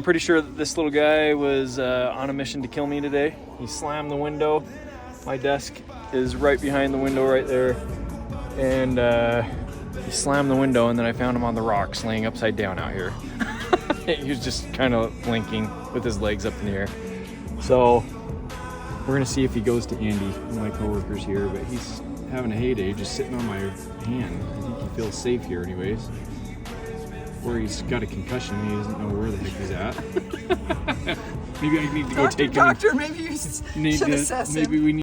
I'm pretty sure that this little guy was on a mission to kill me today. He slammed the window. My desk is right behind the window right there. And he slammed the window, and then I found him on the rocks laying upside down out here. He was just kind of blinking with his legs up in the air. So we're gonna see if he goes to Andy, my coworker's here, but he's having a heyday just sitting on my hand. I think he feels safe here anyways. Or he's got a concussion and he doesn't know where the heck he's at. Maybe I need to go take him. Doctor, maybe you should assess him. Maybe we need